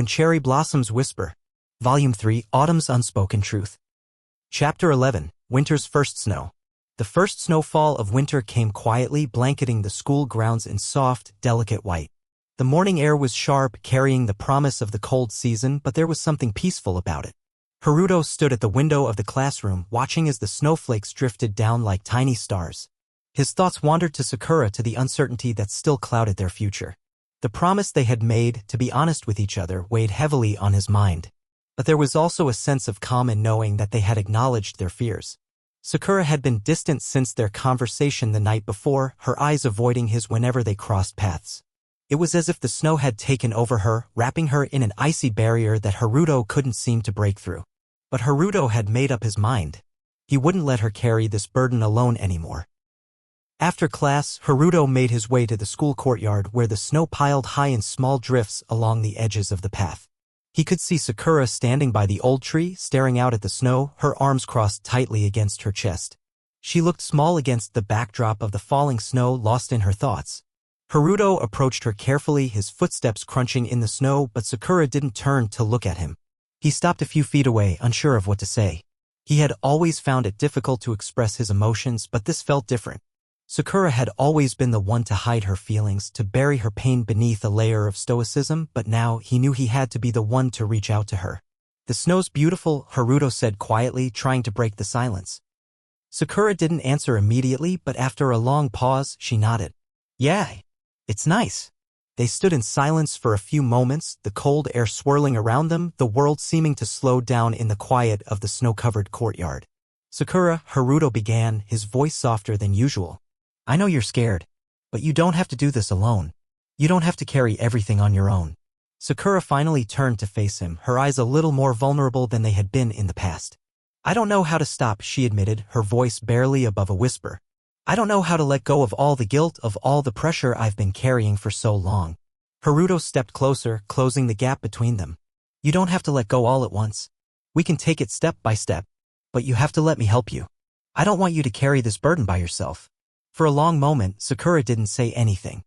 When Cherry Blossoms Whisper. Volume 3, Autumn's Unspoken Truth. Chapter 11, Winter's First Snow. The first snowfall of winter came quietly, blanketing the school grounds in soft, delicate white. The morning air was sharp, carrying the promise of the cold season, but there was something peaceful about it. Haruto stood at the window of the classroom, watching as the snowflakes drifted down like tiny stars. His thoughts wandered to Sakura, to the uncertainty that still clouded their future. The promise they had made, to be honest with each other, weighed heavily on his mind. But there was also a sense of calm in knowing that they had acknowledged their fears. Sakura had been distant since their conversation the night before, her eyes avoiding his whenever they crossed paths. It was as if the snow had taken over her, wrapping her in an icy barrier that Haruto couldn't seem to break through. But Haruto had made up his mind. He wouldn't let her carry this burden alone anymore. After class, Haruto made his way to the school courtyard where the snow piled high in small drifts along the edges of the path. He could see Sakura standing by the old tree, staring out at the snow, her arms crossed tightly against her chest. She looked small against the backdrop of the falling snow, lost in her thoughts. Haruto approached her carefully, his footsteps crunching in the snow, but Sakura didn't turn to look at him. He stopped a few feet away, unsure of what to say. He had always found it difficult to express his emotions, but this felt different. Sakura had always been the one to hide her feelings, to bury her pain beneath a layer of stoicism, but now he knew he had to be the one to reach out to her. "The snow's beautiful," Haruto said quietly, trying to break the silence. Sakura didn't answer immediately, but after a long pause, she nodded. "Yeah, it's nice." They stood in silence for a few moments, the cold air swirling around them, the world seeming to slow down in the quiet of the snow-covered courtyard. "Sakura," Haruto began, his voice softer than usual. "I know you're scared, but you don't have to do this alone. You don't have to carry everything on your own." Sakura finally turned to face him, her eyes a little more vulnerable than they had been in the past. "I don't know how to stop," she admitted, her voice barely above a whisper. "I don't know how to let go of all the guilt, of all the pressure I've been carrying for so long." Haruto stepped closer, closing the gap between them. "You don't have to let go all at once. We can take it step by step. But you have to let me help you. I don't want you to carry this burden by yourself." For a long moment, Sakura didn't say anything.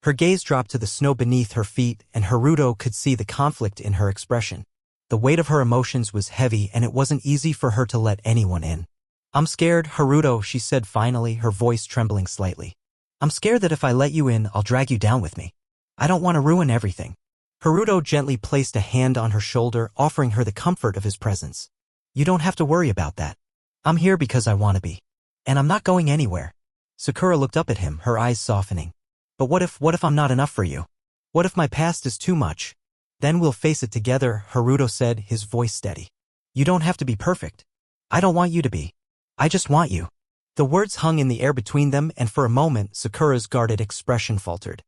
Her gaze dropped to the snow beneath her feet, and Haruto could see the conflict in her expression. The weight of her emotions was heavy, and it wasn't easy for her to let anyone in. "I'm scared, Haruto," she said finally, her voice trembling slightly. "I'm scared that if I let you in, I'll drag you down with me. I don't want to ruin everything." Haruto gently placed a hand on her shoulder, offering her the comfort of his presence. "You don't have to worry about that. I'm here because I want to be. And I'm not going anywhere." Sakura looked up at him, her eyes softening. "But what if I'm not enough for you? What if my past is too much? Then we'll face it together," Haruto said, his voice steady. "You don't have to be perfect. I don't want you to be. I just want you." The words hung in the air between them, and for a moment, Sakura's guarded expression faltered.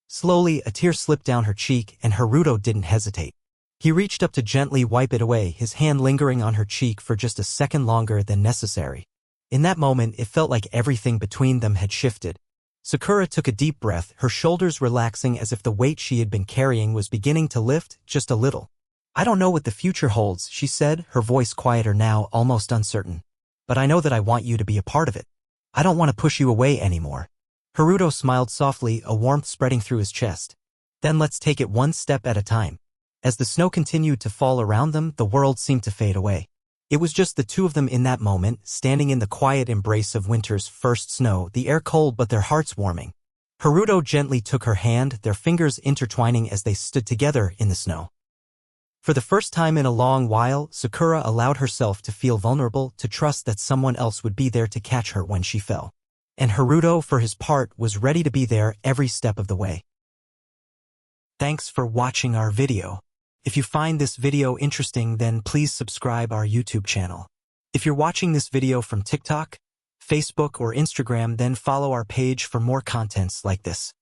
Slowly, a tear slipped down her cheek, and Haruto didn't hesitate. He reached up to gently wipe it away, his hand lingering on her cheek for just a second longer than necessary. In that moment, it felt like everything between them had shifted. Sakura took a deep breath, her shoulders relaxing as if the weight she had been carrying was beginning to lift, just a little. "I don't know what the future holds," she said, her voice quieter now, almost uncertain. "But I know that I want you to be a part of it. I don't want to push you away anymore." Haruto smiled softly, a warmth spreading through his chest. "Then let's take it one step at a time." As the snow continued to fall around them, the world seemed to fade away. It was just the two of them in that moment, standing in the quiet embrace of winter's first snow, the air cold but their hearts warming. Haruto gently took her hand, their fingers intertwining as they stood together in the snow. For the first time in a long while, Sakura allowed herself to feel vulnerable, to trust that someone else would be there to catch her when she fell. And Haruto, for his part, was ready to be there every step of the way. Thanks for watching our video. If you find this video interesting, then please subscribe our YouTube channel. If you're watching this video from TikTok, Facebook, or Instagram, then follow our page for more contents like this.